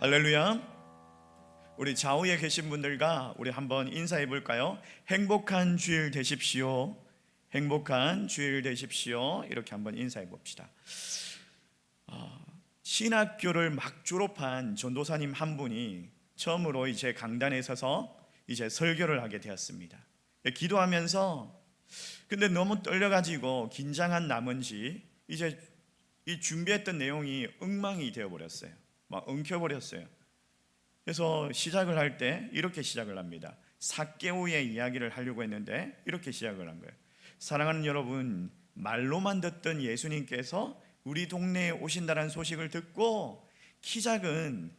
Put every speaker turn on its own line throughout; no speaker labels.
할렐루야. 우리 좌우에 계신 분들과 우리 한번 인사해 볼까요? 행복한 주일 되십시오. 행복한 주일 되십시오. 이렇게 한번 인사해 봅시다. 신학교를 막 졸업한 전도사님 한 분이 처음으로 이제 강단에 서서 이제 설교를 하게 되었습니다. 기도하면서 근데 너무 떨려가지고 긴장한 나머지 이제 이 준비했던 내용이 엉망이 되어버렸어요. 막 엉켜버렸어요. 그래서 시작을 할 때 이렇게 시작을 합니다. 삭개오의 이야기를 하려고 했는데 이렇게 시작을 한 거예요. 사랑하는 여러분, 말로만 듣던 예수님께서 우리 동네에 오신다는 소식을 듣고 키 작은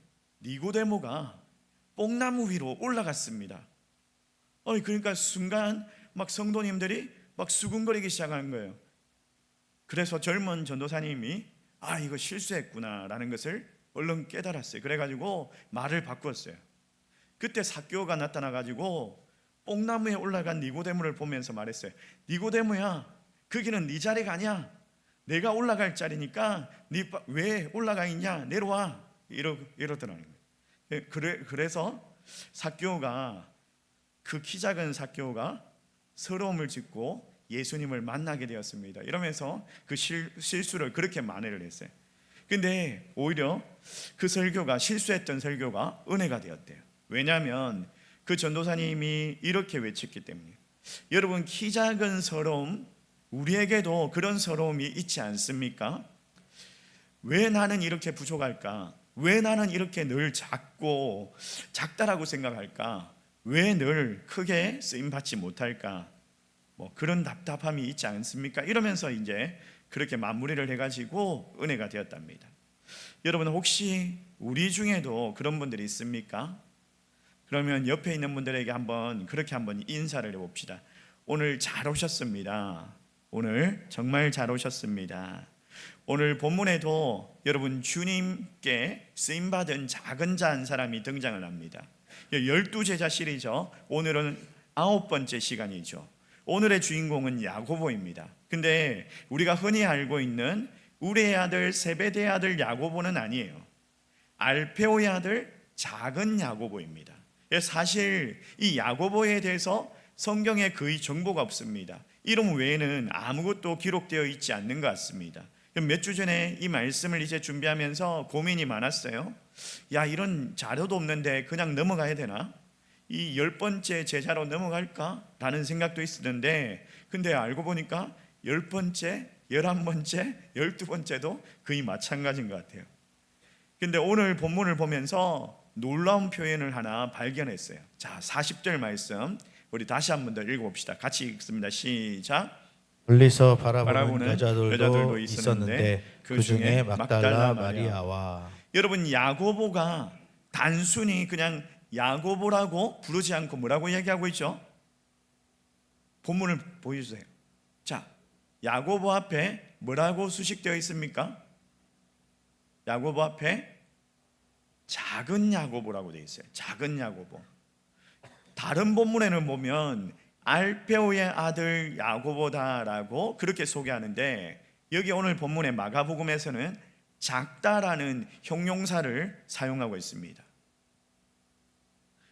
니고데모가 뽕나무 위로 올라갔습니다. 그러니까 순간 막 성도님들이 막 수군거리기 시작하는 거예요. 그래서 젊은 전도사님이 이거 실수했구나 라는 것을 얼른 깨달았어요. 그래가지고 말을 바꾸었어요. 그때 삭개오가 나타나가지고 뽕나무에 올라간 니고데모를 보면서 말했어요. 니고데모야, 거기는 네 자리가 아니야. 내가 올라갈 자리니까 네 왜 올라가 있냐, 내려와. 이러더라는 거예요. 그래서 삭개오가, 그 키 작은 삭개오가 서러움을 짓고 예수님을 만나게 되었습니다. 이러면서 그 실수를 그렇게 만회를 했어요. 근데 오히려 그 설교가, 실수했던 설교가 은혜가 되었대요. 왜냐하면 그 전도사님이 이렇게 외쳤기 때문에. 여러분, 키 작은 서러움, 우리에게도 그런 서러움이 있지 않습니까? 왜 나는 이렇게 부족할까? 왜 나는 이렇게 늘 작다라고 생각할까? 왜 늘 크게 쓰임받지 못할까? 그런 답답함이 있지 않습니까? 이러면서 이제 그렇게 마무리를 해가지고 은혜가 되었답니다. 여러분, 혹시 우리 중에도 그런 분들이 있습니까? 그러면 옆에 있는 분들에게 그렇게 한번 인사를 해봅시다. 오늘 잘 오셨습니다. 오늘 정말 잘 오셨습니다. 오늘 본문에도 여러분, 주님께 쓰임받은 작은 자 한 사람이 등장을 합니다. 12제자 시리죠. 오늘은 9번째 시간이죠. 오늘의 주인공은 야고보입니다. 근데 우리가 흔히 알고 있는 우리의 아들 세베대의 아들 야고보는 아니에요. 알페오의 아들 작은 야고보입니다. 사실 이 야고보에 대해서 성경에 거의 정보가 없습니다. 이름 외에는 아무것도 기록되어 있지 않는 것 같습니다. 몇 주 전에 이 말씀을 이제 준비하면서 고민이 많았어요. 이런 자료도 없는데 그냥 넘어가야 되나? 이 10번째 제자로 넘어갈까? 라는 생각도 있었는데, 근데 알고 보니까 10번째, 11번째, 12번째도 거의 마찬가지인 것 같아요. 근데 오늘 본문을 보면서 놀라운 표현을 하나 발견했어요. 자, 40절 말씀 우리 다시 한번 더 읽어봅시다. 같이 읽습니다. 시작.
멀리서 바라보는
여자들도
여자들도 있었는데 그 중에 막달라 마리아와.
여러분, 야고보가 단순히 그냥 야고보라고 부르지 않고 뭐라고 얘기하고 있죠? 본문을 보여주세요. 자, 야고보 앞에 뭐라고 수식되어 있습니까? 야고보 앞에 작은 야고보라고 되어 있어요. 작은 야고보. 다른 본문에는 보면 알페오의 아들 야고보다라고 그렇게 소개하는데, 여기 오늘 본문의 마가복음에서는 작다라는 형용사를 사용하고 있습니다.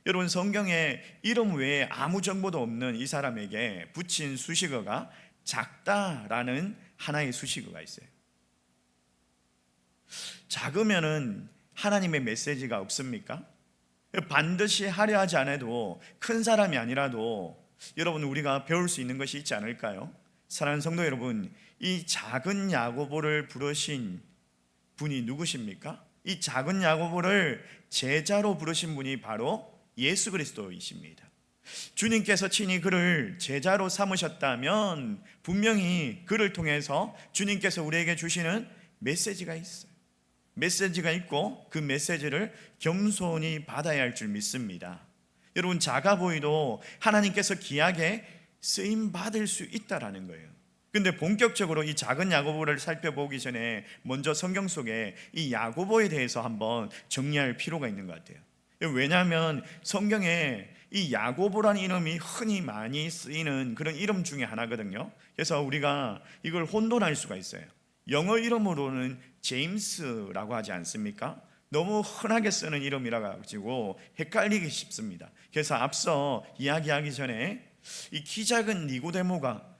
여러분, 성경에 이름 외에 아무 정보도 없는 이 사람에게 붙인 수식어가 작다라는 하나의 수식어가 있어요. 작으면은 하나님의 메시지가 없습니까? 반드시 하려 하지 않아도, 큰 사람이 아니라도 여러분, 우리가 배울 수 있는 것이 있지 않을까요? 사랑하는 성도 여러분, 이 작은 야고보를 부르신 분이 누구십니까? 이 작은 야고보를 제자로 부르신 분이 바로 예수 그리스도이십니다. 주님께서 친히 그를 제자로 삼으셨다면 분명히 그를 통해서 주님께서 우리에게 주시는 메시지가 있어요. 메시지가 있고 그 메시지를 겸손히 받아야 할 줄 믿습니다. 여러분, 작아 보이도 하나님께서 귀하게 쓰임 받을 수 있다라는 거예요. 근데 본격적으로 이 작은 야고보를 살펴보기 전에 먼저 성경 속에 이 야고보에 대해서 한번 정리할 필요가 있는 것 같아요. 왜냐하면 성경에 이 야고보라는 이름이 흔히 많이 쓰이는 그런 이름 중에 하나거든요. 그래서 우리가 이걸 혼돈할 수가 있어요. 영어 이름으로는 제임스라고 하지 않습니까? 너무 흔하게 쓰는 이름이라 가지고 헷갈리기 쉽습니다. 그래서 앞서 이야기하기 전에 이 키 작은 니고데모가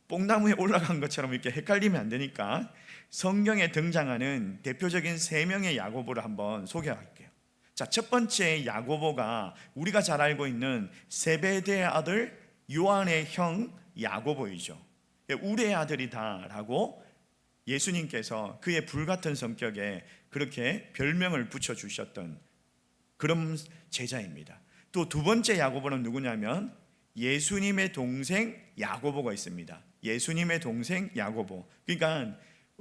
뽕나무에 올라간 것처럼 이렇게 헷갈리면 안 되니까 성경에 등장하는 대표적인 3명의 야고보를 한번 소개할게요. 자, 첫 번째 야고보가 우리가 잘 알고 있는 세베대의 아들 요한의 형 야고보이죠. 우리의 아들이다라고 예수님께서 그의 불같은 성격에 그렇게 별명을 붙여주셨던 그런 제자입니다. 또 두 번째 야고보는 누구냐면 예수님의 동생 야고보가 있습니다. 예수님의 동생 야고보. 그러니까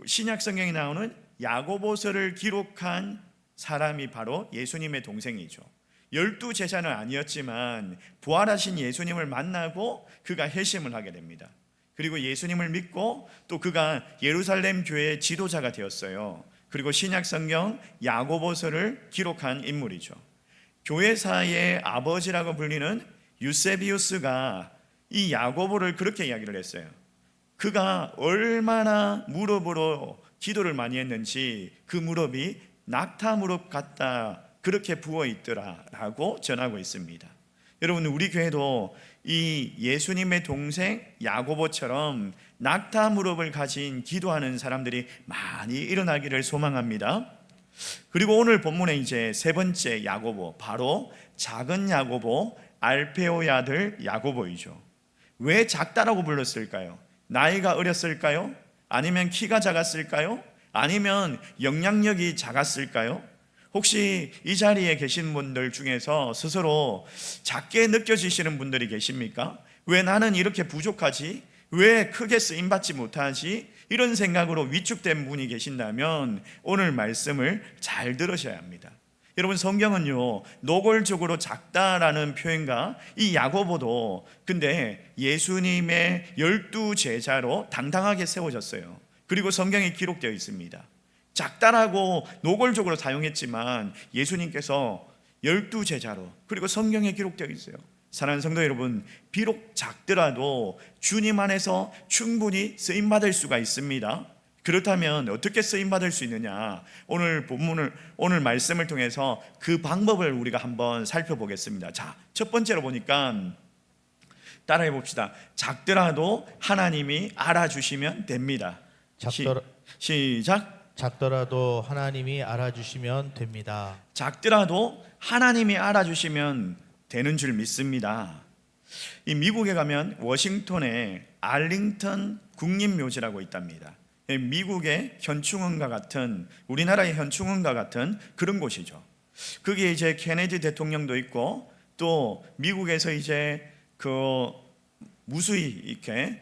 신약 성경에 나오는 야고보서를 기록한 사람이 바로 예수님의 동생이죠. 12제자는 아니었지만 부활하신 예수님을 만나고 그가 회심을 하게 됩니다. 그리고 예수님을 믿고 또 그가 예루살렘 교회의 지도자가 되었어요. 그리고 신약 성경 야고보서를 기록한 인물이죠. 교회사의 아버지라고 불리는 유세비우스가 이 야고보를 그렇게 이야기를 했어요. 그가 얼마나 무릎으로 기도를 많이 했는지 그 무릎이 낙타 무릎 같다 그렇게 부어 있더라라고 전하고 있습니다. 여러분, 우리 교회도 이 예수님의 동생 야고보처럼 낙타 무릎을 가진 기도하는 사람들이 많이 일어나기를 소망합니다. 그리고 오늘 본문에 이제 세 번째 야고보, 바로 작은 야고보 알페오의 아들 야고보이죠. 왜 작다라고 불렀을까요? 나이가 어렸을까요? 아니면 키가 작았을까요? 아니면 영향력이 작았을까요? 혹시 이 자리에 계신 분들 중에서 스스로 작게 느껴지시는 분들이 계십니까? 왜 나는 이렇게 부족하지? 왜 크게 쓰임받지 못하지? 이런 생각으로 위축된 분이 계신다면 오늘 말씀을 잘 들으셔야 합니다. 여러분, 성경은요 노골적으로 작다라는 표현과 이 야고보도 근데 예수님의 12제자로 당당하게 세워졌어요. 그리고 성경에 기록되어 있습니다. 작다라고 노골적으로 사용했지만 예수님께서 12제자로 그리고 성경에 기록되어 있어요. 사랑하는 성도 여러분, 비록 작더라도 주님 안에서 충분히 쓰임받을 수가 있습니다. 그렇다면 어떻게 쓰임받을 수 있느냐? 오늘 말씀을 통해서 그 방법을 우리가 한번 살펴보겠습니다. 자, 첫 번째로 보니까 따라해 봅시다. 작더라도 하나님이 알아주시면 됩니다. 시작.
작더라도 하나님이 알아주시면 됩니다.
작더라도 하나님이 알아주시면 되는 줄 믿습니다. 이 미국에 가면 워싱턴에 알링턴 국립묘지라고 있답니다. 미국의 현충원과 같은, 우리나라의 현충원과 같은 그런 곳이죠. 그게 이제 케네디 대통령도 있고 또 미국에서 이제 그 무수히 이렇게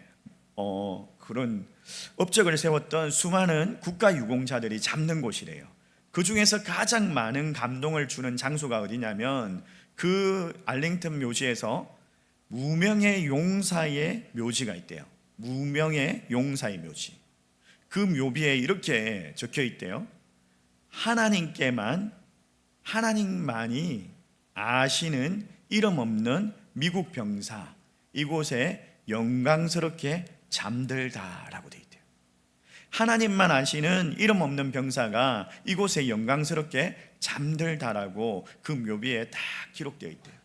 그런 업적을 세웠던 수많은 국가 유공자들이 잡는 곳이래요. 그 중에서 가장 많은 감동을 주는 장소가 어디냐면 그 알링턴 묘지에서 무명의 용사의 묘지가 있대요. 무명의 용사의 묘지. 그 묘비에 이렇게 적혀 있대요. 하나님만이 아시는 이름 없는 미국 병사, 이곳에 영광스럽게 잠들다라고 되어 있대요. 하나님만 아시는 이름 없는 병사가 이곳에 영광스럽게 잠들다라고 그 묘비에 딱 기록되어 있대요.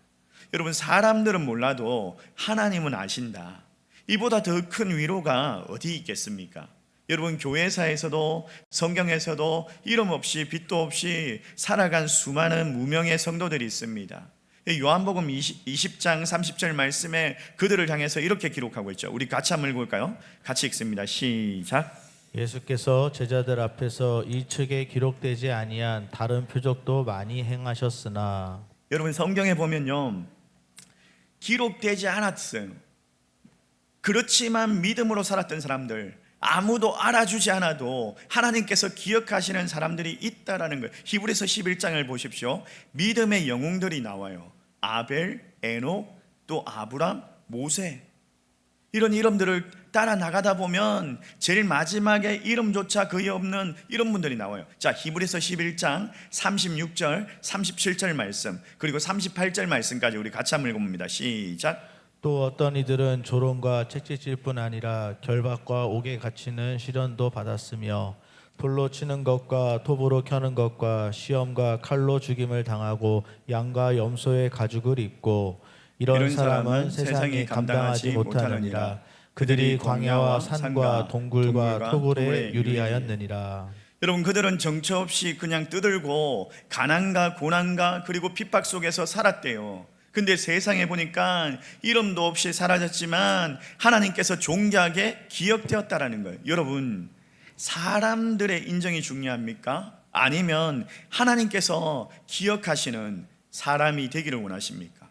여러분, 사람들은 몰라도 하나님은 아신다. 이보다 더 큰 위로가 어디 있겠습니까? 여러분, 교회사에서도 성경에서도 이름 없이 빛도 없이 살아간 수많은 무명의 성도들이 있습니다. 요한복음 20장 30절 말씀에 그들을 향해서 이렇게 기록하고 있죠. 우리 같이 한번 읽어볼까요? 같이 읽습니다. 시작.
예수께서 제자들 앞에서 이 책에 기록되지 아니한 다른 표적도 많이 행하셨으나.
여러분, 성경에 보면요 기록되지 않았어요. 그렇지만 믿음으로 살았던 사람들, 아무도 알아주지 않아도 하나님께서 기억하시는 사람들이 있다라는 거예요. 히브리서 11장을 보십시오. 믿음의 영웅들이 나와요. 아벨, 에녹, 또 아브람, 모세. 이런 이름들을 따라 나가다 보면 제일 마지막에 이름조차 거의 없는 이런 분들이 나와요. 자, 히브리서 11장 36절, 37절 말씀, 그리고 38절 말씀까지 우리 같이 한번 읽어봅니다. 시작.
또 어떤 이들은 조롱과 채찍질뿐 아니라 결박과 옥에 갇히는 시련도 받았으며 돌로 치는 것과 톱으로 켜는 것과 시험과 칼로 죽임을 당하고 양과 염소의 가죽을 입고 이런 사람은 세상이 감당하지 못하느니라. 그들이 광야와 산과 동굴과 토굴에 유리하였느니라.
여러분, 그들은 정처 없이 그냥 떠들고 가난과 고난과 그리고 핍박 속에서 살았대요. 근데 세상에 보니까 이름도 없이 사라졌지만 하나님께서 존귀하게 기억되었다라는 거예요. 여러분, 사람들의 인정이 중요합니까? 아니면 하나님께서 기억하시는 사람이 되기를 원하십니까?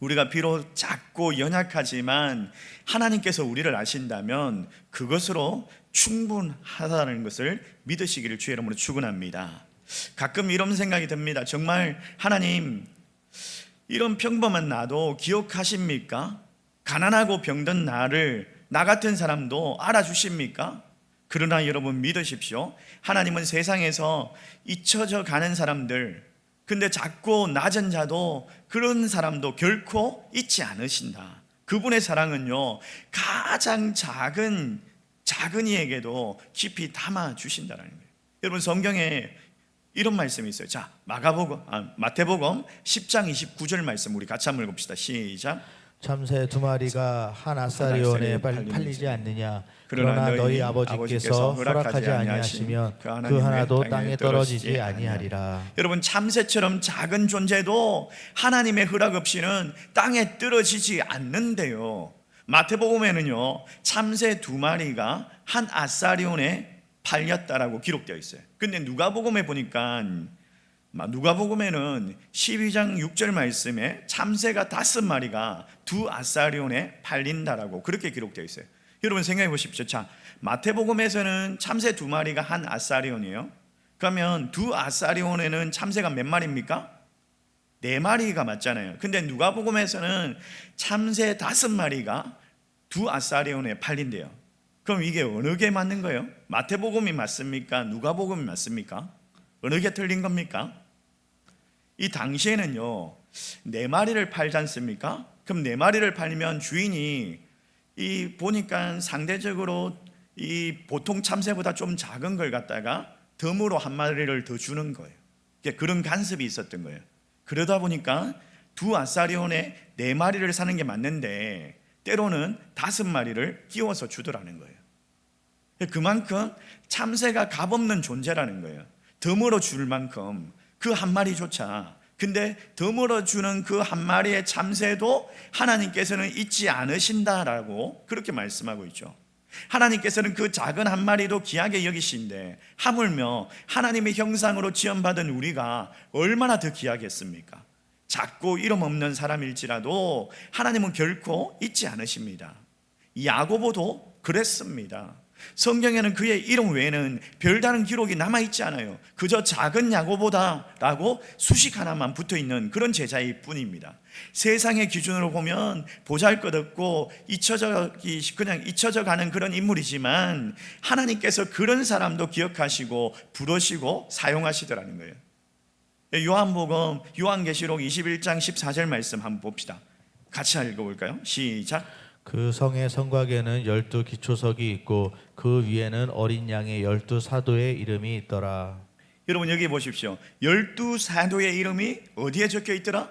우리가 비록 작고 연약하지만 하나님께서 우리를 아신다면 그것으로 충분하다는 것을 믿으시기를 주의 이름으로 축원합니다. 가끔 이런 생각이 듭니다. 정말 하나님, 이런 평범한 나도 기억하십니까? 가난하고 병든 나를, 나 같은 사람도 알아주십니까? 그러나 여러분 믿으십시오. 하나님은 세상에서 잊혀져 가는 사람들, 근데 작고 낮은 자도 그런 사람도 결코 잊지 않으신다. 그분의 사랑은요, 가장 작은 이에게도 깊이 담아 주신다는 거예요. 여러분, 성경에 이런 말씀이 있어요. 자, 마태복음 10장 29절 말씀 우리 같이 한번 읽읍시다. 시작.
참새 두 마리가 한 아사리온에 팔리지 않느냐. 그러나 너희 아버지께서 허락하지 아니하시면 그 하나도 땅에 떨어지지 아니하리라.
여러분, 참새처럼 작은 존재도 하나님의 허락 없이는 땅에 떨어지지 않는데요. 마태복음에는요, 참새 두 마리가 한 아사리온에 팔렸다라고 기록되어 있어요. 근데 누가복음에 보니까, 누가복음에는 12장 6절 말씀에 참새가 5마리가 두 아사리온에 팔린다라고 그렇게 기록되어 있어요. 여러분 생각해 보십시오. 자, 마태복음에서는 참새 2마리가 한 아사리온이에요. 그러면 두 아사리온에는 참새가 몇 마리입니까? 4마리가 맞잖아요. 근데 누가복음에서는 참새 5마리가 두 아사리온에 팔린대요. 그럼 이게 어느 게 맞는 거예요? 마태복음이 맞습니까? 누가복음이 맞습니까? 어느 게 틀린 겁니까? 이 당시에는요, 4마리를 팔지 않습니까? 그럼 4마리를 팔면 주인이 보니까 상대적으로 보통 참새보다 좀 작은 걸 갖다가 덤으로 1마리를 더 주는 거예요. 그런 간섭이 있었던 거예요. 그러다 보니까 두 아사리온에 4마리를 사는 게 맞는데 때로는 5마리를 끼워서 주더라는 거예요. 그만큼 참새가 값없는 존재라는 거예요. 덤으로 줄 만큼 그 1마리조차. 근데 덤으로 주는 그 1마리의 참새도 하나님께서는 잊지 않으신다라고 그렇게 말씀하고 있죠. 하나님께서는 그 작은 1마리도 귀하게 여기신데 하물며 하나님의 형상으로 지음받은 우리가 얼마나 더 귀하겠습니까? 작고 이름 없는 사람일지라도 하나님은 결코 잊지 않으십니다. 야고보도 그랬습니다. 성경에는 그의 이름 외에는 별다른 기록이 남아있지 않아요. 그저 작은 야고보다라고 수식 하나만 붙어있는 그런 제자일 뿐입니다. 세상의 기준으로 보면 보잘것없고 그냥 잊혀져 가는 그런 인물이지만 하나님께서 그런 사람도 기억하시고 부르시고 사용하시더라는 거예요. 요한복음 요한계시록 21장 14절 말씀 한번 봅시다. 같이 읽어볼까요? 시작.
그 성의 성곽에는 12 기초석이 있고 그 위에는 어린 양의 12 사도의 이름이 있더라.
여러분 여기 보십시오. 12 사도의 이름이 어디에 적혀 있더라?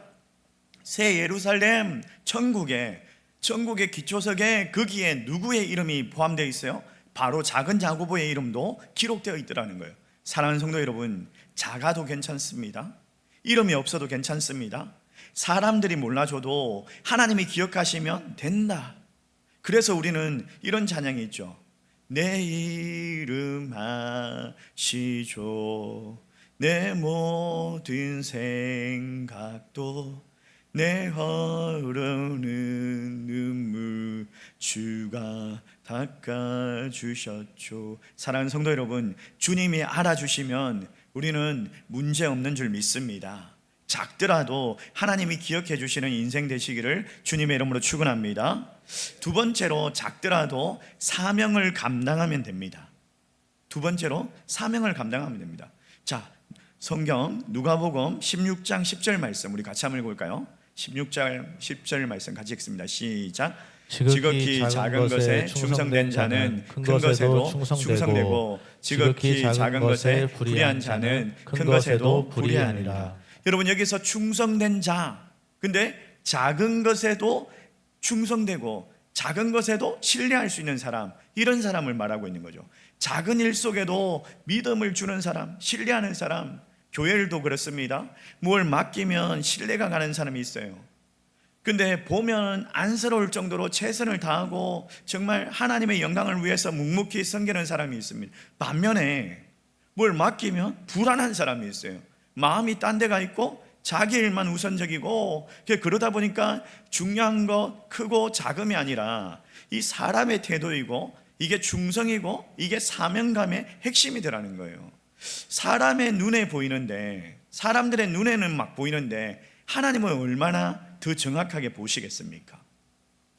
새 예루살렘 천국의 기초석에 거기에 누구의 이름이 포함되어 있어요? 바로 작은 야고보의 이름도 기록되어 있더라는 거예요. 사랑하는 성도 여러분, 작아도 괜찮습니다. 이름이 없어도 괜찮습니다. 사람들이 몰라줘도 하나님이 기억하시면 된다. 그래서 우리는 이런 찬양이 있죠. 내 이름 아시죠. 내 모든 생각도 내 흐르는 눈물 주가 닦아주셨죠. 사랑하는 성도 여러분, 주님이 알아주시면 우리는 문제없는 줄 믿습니다. 작더라도 하나님이 기억해 주시는 인생 되시기를 주님의 이름으로 축원합니다. 두 번째로, 작더라도 사명을 감당하면 됩니다. 두 번째로 사명을 감당하면 됩니다. 자, 성경 누가복음 16장 10절 말씀 우리 같이 한번 읽어볼까요? 16장 10절 말씀 같이 읽습니다. 시작. 지극히 작은 것에 충성된 자는 큰 것에도 충성되고 지극히 작은 것에 불의한 자는 큰 것에도 불의하니라. 여러분, 여기서 충성된 자, 근데 작은 것에도 충성되고 작은 것에도 신뢰할 수 있는 사람, 이런 사람을 말하고 있는 거죠. 작은 일 속에도 믿음을 주는 사람, 신뢰하는 사람. 교회들도 그렇습니다. 뭘 맡기면 신뢰가 가는 사람이 있어요. 근데 보면 안쓰러울 정도로 최선을 다하고 정말 하나님의 영광을 위해서 묵묵히 섬기는 사람이 있습니다. 반면에 뭘 맡기면 불안한 사람이 있어요. 마음이 딴 데가 있고 자기 일만 우선적이고, 그러다 보니까 중요한 것 크고 작음이 아니라 이 사람의 태도이고, 이게 충성이고, 이게 사명감의 핵심이 되라는 거예요. 사람의 눈에 보이는데, 사람들의 눈에는 막 보이는데 하나님은 얼마나 더 정확하게 보시겠습니까?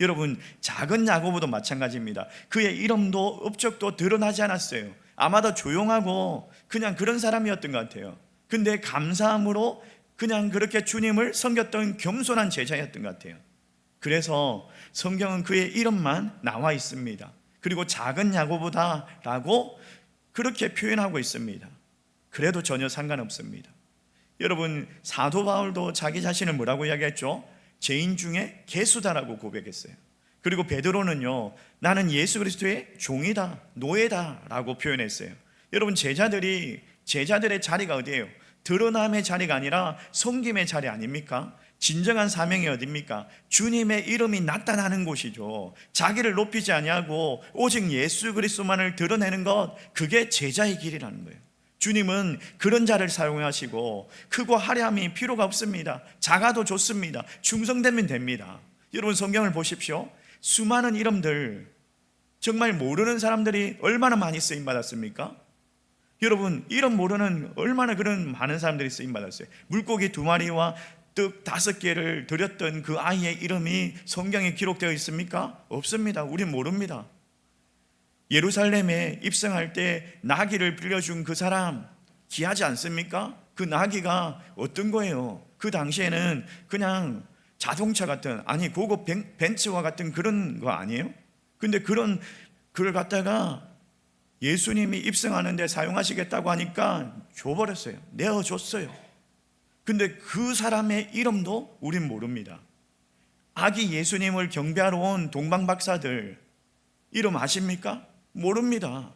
여러분, 작은 야고보도 마찬가지입니다. 그의 이름도 업적도 드러나지 않았어요. 아마도 조용하고 그냥 그런 사람이었던 것 같아요. 근데 감사함으로 그냥 그렇게 주님을 섬겼던 겸손한 제자였던 것 같아요. 그래서 성경은 그의 이름만 나와 있습니다. 그리고 작은 야고보다라고 그렇게 표현하고 있습니다. 그래도 전혀 상관없습니다. 여러분, 사도 바울도 자기 자신을 뭐라고 이야기했죠? 죄인 중에 개수다라고 고백했어요. 그리고 베드로는요, 나는 예수 그리스도의 종이다, 노예다 라고 표현했어요. 여러분, 제자들의 자리가 어디예요? 드러남의 자리가 아니라 섬김의 자리 아닙니까? 진정한 사명이 어디입니까? 주님의 이름이 나타나는 곳이죠. 자기를 높이지 아니하고 오직 예수 그리스도만을 드러내는 것, 그게 제자의 길이라는 거예요. 주님은 그런 자를 사용하시고 크고 화려함이 필요가 없습니다. 작아도 좋습니다. 충성되면 됩니다. 여러분, 성경을 보십시오. 수많은 이름들, 정말 모르는 사람들이 얼마나 많이 쓰임받았습니까? 여러분, 이름 모르는 얼마나 그런 많은 사람들이 쓰임받았어요. 물고기 2마리와 떡 5개를 드렸던 그 아이의 이름이 성경에 기록되어 있습니까? 없습니다. 우린 모릅니다. 예루살렘에 입성할 때 나귀를 빌려준 그 사람 귀하지 않습니까? 그 나귀가 어떤 거예요? 그 당시에는 그냥 자동차 같은, 아니 고급 벤츠와 같은 그런 거 아니에요? 근데 그걸 갖다가 예수님이 입성하는데 사용하시겠다고 하니까 줘버렸어요. 내어줬어요. 근데 그 사람의 이름도 우린 모릅니다. 아기 예수님을 경배하러 온 동방박사들 이름 아십니까? 모릅니다.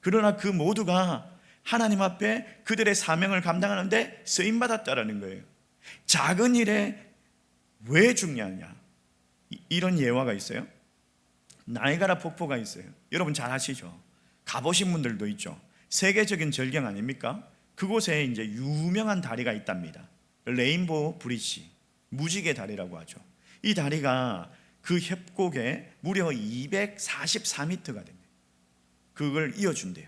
그러나 그 모두가 하나님 앞에 그들의 사명을 감당하는데 쓰임받았다라는 거예요. 작은 일에 왜 중요하냐? 이런 예화가 있어요. 나이가라 폭포가 있어요. 여러분 잘 아시죠? 가보신 분들도 있죠. 세계적인 절경 아닙니까? 그곳에 이제 유명한 다리가 있답니다. 레인보우 브릿지, 무지개 다리라고 하죠. 이 다리가 그 협곡에 무려 244m가 됩니다. 그걸 이어준대요.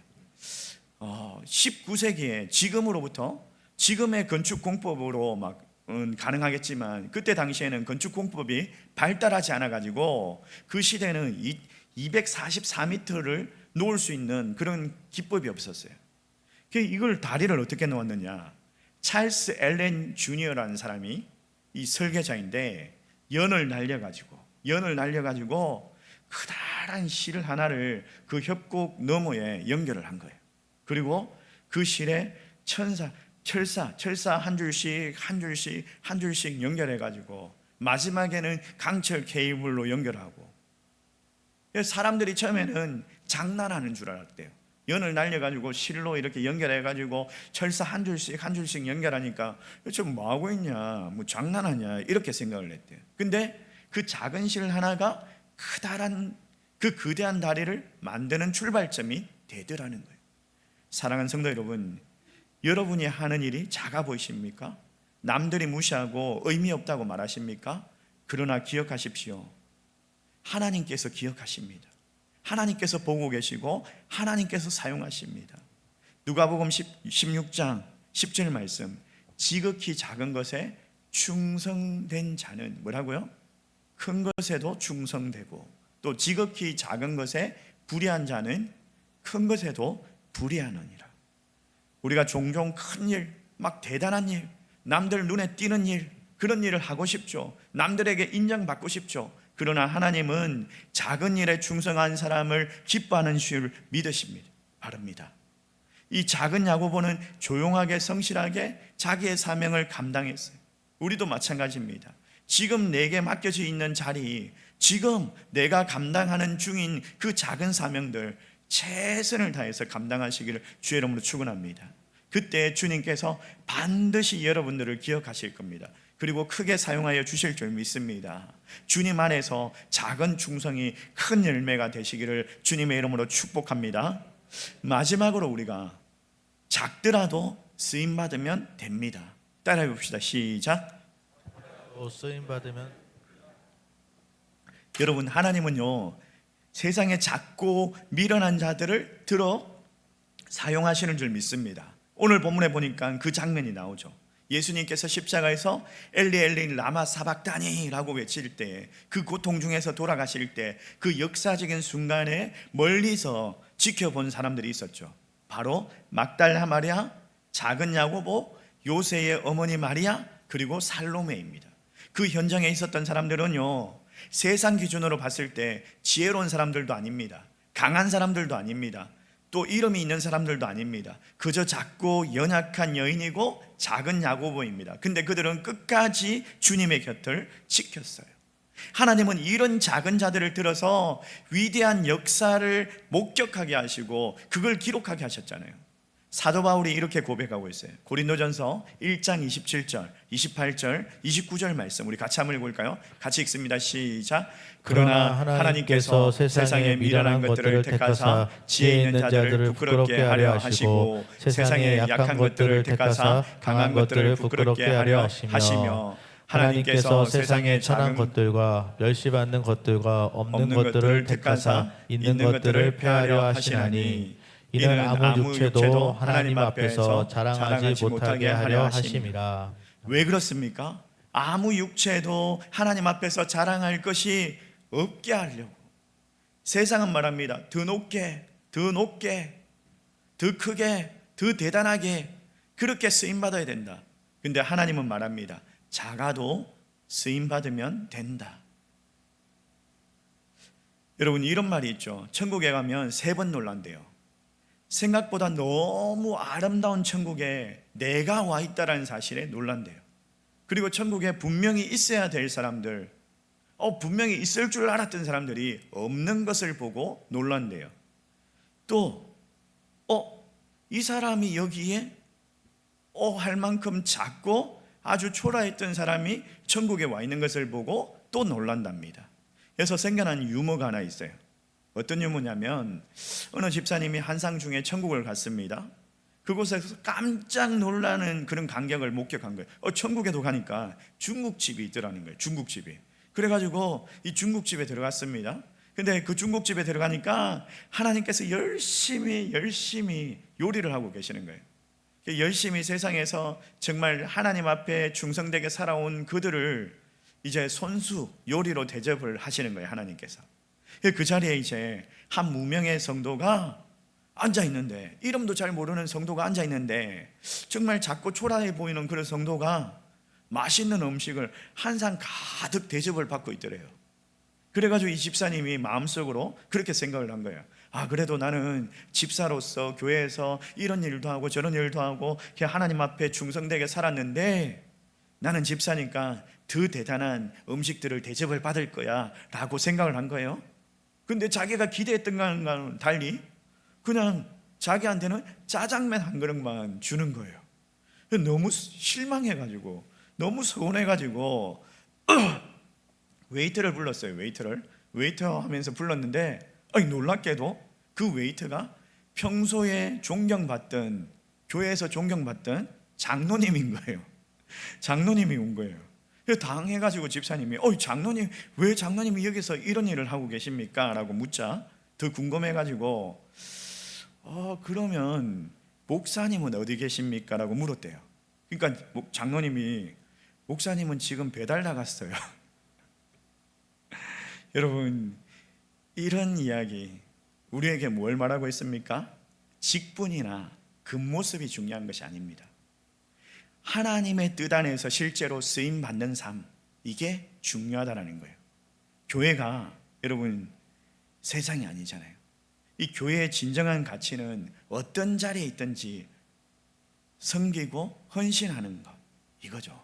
19세기에 지금의 건축 공법으로 막 가능하겠지만 그때 당시에는 건축 공법이 발달하지 않아 가지고 그 시대는 244m를 놓을 수 있는 그런 기법이 없었어요. 이걸 다리를 어떻게 놓았느냐? 찰스 앨런 주니어라는 사람이 이 설계자인데 연을 날려가지고 커다란 실 하나를 그 협곡 너머에 연결을 한 거예요. 그리고 그 실에 철사 한 줄씩 연결해가지고 마지막에는 강철 케이블로 연결하고, 사람들이 처음에는 장난하는 줄 알았대요. 연을 날려가지고 실로 이렇게 연결해가지고 철사 한 줄씩 연결하니까 좀 뭐하고 있냐, 뭐 장난하냐, 이렇게 생각을 했대요. 근데 그 작은 실 하나가 그 거대한 다리를 만드는 출발점이 되더라는 거예요. 사랑하는 성도 여러분, 여러분이 하는 일이 작아 보이십니까? 남들이 무시하고 의미 없다고 말하십니까? 그러나 기억하십시오. 하나님께서 기억하십니다. 하나님께서 보고 계시고 하나님께서 사용하십니다. 누가복음 16장 10절 말씀, 지극히 작은 것에 충성된 자는 뭐라고요? 큰 것에도 충성되고, 또 지극히 작은 것에 불의한 자는 큰 것에도 불의하느니라. 우리가 종종 큰 일, 막 대단한 일, 남들 눈에 띄는 일, 그런 일을 하고 싶죠. 남들에게 인정받고 싶죠. 그러나 하나님은 작은 일에 충성한 사람을 기뻐하는 줄 믿으십니다. 바랍니다. 이 작은 야고보는 조용하게 성실하게 자기의 사명을 감당했어요. 우리도 마찬가지입니다. 지금 내게 맡겨져 있는 자리, 지금 내가 감당하는 중인 그 작은 사명들 최선을 다해서 감당하시기를 주의 이름으로 축원합니다. 그때 주님께서 반드시 여러분들을 기억하실 겁니다. 그리고 크게 사용하여 주실 줄 믿습니다. 주님 안에서 작은 충성이 큰 열매가 되시기를 주님의 이름으로 축복합니다. 마지막으로 우리가 작더라도 쓰임 받으면 됩니다. 따라해 봅시다. 시작.
쓰임 받으면.
여러분, 하나님은요 세상에 작고 미련한 자들을 들어 사용하시는 줄 믿습니다. 오늘 본문에 보니까 그 장면이 나오죠. 예수님께서 십자가에서 엘리 엘리 라마 사박다니라고 외칠 때, 그 고통 중에서 돌아가실 때 그 역사적인 순간에 멀리서 지켜본 사람들이 있었죠. 바로 막달라 마리아, 작은 야고보, 요새의 어머니 마리아, 그리고 살로메입니다. 그 현장에 있었던 사람들은요 세상 기준으로 봤을 때 지혜로운 사람들도 아닙니다. 강한 사람들도 아닙니다. 또 이름이 있는 사람들도 아닙니다. 그저 작고 연약한 여인이고 작은 야고보입니다. 근데 그들은 끝까지 주님의 곁을 지켰어요. 하나님은 이런 작은 자들을 들어서 위대한 역사를 목격하게 하시고 그걸 기록하게 하셨잖아요. 사도 바울이 이렇게 고백하고 있어요. 고린도전서 1장 27절, 28절, 29절 말씀 우리 같이 한번 읽을까요? 같이 읽습니다. 시작. 그러나 하나님께서 세상의 미련한 것들을 택하사 지혜 있는 자들을 부끄럽게 하려 하시고 세상의 약한 것들을 택하사 강한 것들을 부끄럽게 하려 하시며
하나님께서 세상의 천한 것들과 멸시받는 것들과 없는 것들을 택하사 있는 것들을 폐하려 하시나니 이는 아무 육체도 하나님 앞에서 자랑하지 못하게 하려 하심이라.
왜 그렇습니까? 아무 육체도 하나님 앞에서 자랑할 것이 없게 하려고. 세상은 말합니다. 더 높게, 더 높게, 더 크게, 더 대단하게 그렇게 쓰임받아야 된다. 근데 하나님은 말합니다. 작아도 쓰임받으면 된다. 여러분, 이런 말이 있죠. 천국에 가면 3번 놀란대요. 생각보다 너무 아름다운 천국에 내가 와 있다는 사실에 놀란대요. 그리고 천국에 분명히 있어야 될 사람들, 분명히 있을 줄 알았던 사람들이 없는 것을 보고 놀란대요. 또 이 사람이 여기에 할 만큼 작고 아주 초라했던 사람이 천국에 와 있는 것을 보고 또 놀란답니다. 그래서 생겨난 유머가 하나 있어요. 어떤 유머냐면 어느 집사님이 한상 중에 천국을 갔습니다. 그곳에서 깜짝 놀라는 그런 광경을 목격한 거예요. 천국에도 가니까 중국집이 있더라는 거예요. 중국집이. 그래가지고 이 중국집에 들어갔습니다. 근데 그 중국집에 들어가니까 하나님께서 열심히 요리를 하고 계시는 거예요. 열심히 세상에서 정말 하나님 앞에 충성되게 살아온 그들을 이제 손수 요리로 대접을 하시는 거예요. 하나님께서. 그 자리에 이제 한 무명의 성도가 앉아 있는데, 이름도 잘 모르는 성도가 앉아 있는데, 정말 작고 초라해 보이는 그런 성도가 맛있는 음식을 한 상 가득 대접을 받고 있더래요. 그래가지고 이 집사님이 마음속으로 그렇게 생각을 한 거예요. 그래도 나는 집사로서 교회에서 이런 일도 하고 저런 일도 하고 하나님 앞에 충성되게 살았는데 나는 집사니까 더 대단한 음식들을 대접을 받을 거야 라고 생각을 한 거예요. 근데 자기가 기대했던 것과는 달리 그냥 자기한테는 짜장면 한 그릇만 주는 거예요. 너무 실망해가지고 너무 서운해가지고 웨이터를 불렀어요. 웨이터 하면서 불렀는데 놀랍게도 그 웨이터가 평소에 존경받던, 교회에서 존경받던 장로님인 거예요. 장로님이 온 거예요. 당해가지고 집사님이 장로님, 왜 장로님이 여기서 이런 일을 하고 계십니까? 라고 묻자 더 궁금해가지고 그러면 목사님은 어디 계십니까? 라고 물었대요. 그러니까 장로님이 목사님은 지금 배달 나갔어요. 여러분, 이런 이야기 우리에게 뭘 말하고 있습니까? 직분이나 겉모습이 중요한 것이 아닙니다. 하나님의 뜻 안에서 실제로 쓰임받는 삶, 이게 중요하다는 거예요. 교회가 여러분 세상이 아니잖아요. 이 교회의 진정한 가치는 어떤 자리에 있든지 섬기고 헌신하는 것, 이거죠.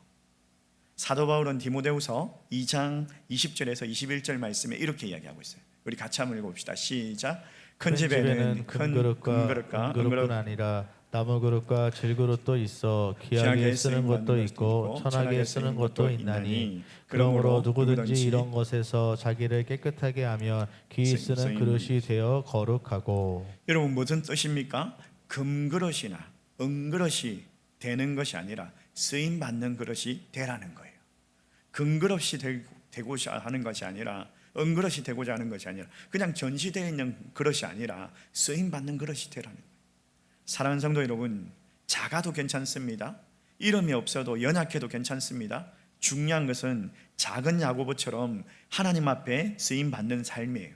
사도 바울은 디모데후서 2장 20절에서 21절 말씀에 이렇게 이야기하고 있어요. 우리 같이 한번 읽어봅시다. 시작. 큰 집에는 큰 금그릇과
은그릇뿐 아니라 나무 그릇과 질그릇도 있어 귀하게 쓰는 것도 있고 천하게 쓰는 것도 있나니 그러므로 누구든지 이런 것에서 자기를 깨끗하게 하면 귀히 쓰는 그릇이 되어 거룩하고.
여러분 무슨 뜻입니까? 금그릇이나 은그릇이 되는 것이 아니라 쓰임 받는 그릇이 되라는 거예요. 금그릇이 되고자 하는 것이 아니라 은그릇이 되고자 하는 것이 아니라 그냥 전시되어 있는 그릇이 아니라 쓰임 받는 그릇이 되라는 거예요. 사랑하는 성도 여러분, 작아도 괜찮습니다. 이름이 없어도 연약해도 괜찮습니다. 중요한 것은 작은 야고보처럼 하나님 앞에 쓰임 받는 삶이에요.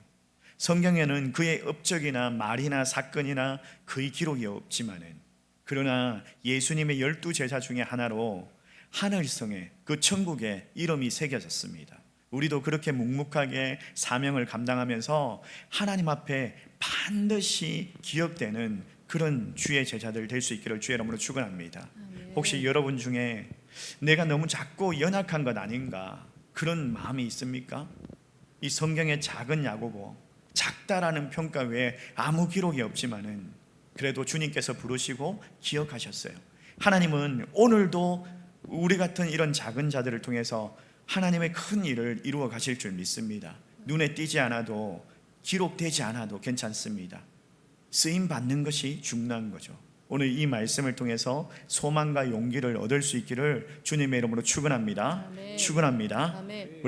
성경에는 그의 업적이나 말이나 사건이나 그의 기록이 없지만은 그러나 예수님의 12제자 중에 하나로 하늘성에 그 천국에 이름이 새겨졌습니다. 우리도 그렇게 묵묵하게 사명을 감당하면서 하나님 앞에 반드시 기억되는 그런 주의 제자들 될 수 있기를 주의 이름으로 축원합니다. 혹시 여러분 중에 내가 너무 작고 연약한 것 아닌가 그런 마음이 있습니까? 이 성경의 작은 야고보, 작다라는 평가 외에 아무 기록이 없지만은 그래도 주님께서 부르시고 기억하셨어요. 하나님은 오늘도 우리 같은 이런 작은 자들을 통해서 하나님의 큰 일을 이루어 가실 줄 믿습니다. 눈에 띄지 않아도 기록되지 않아도 괜찮습니다. 쓰임 받는 것이 중요한 거죠. 오늘 이 말씀을 통해서 소망과 용기를 얻을 수 있기를 주님의 이름으로 축원합니다. 축원합니다. 우리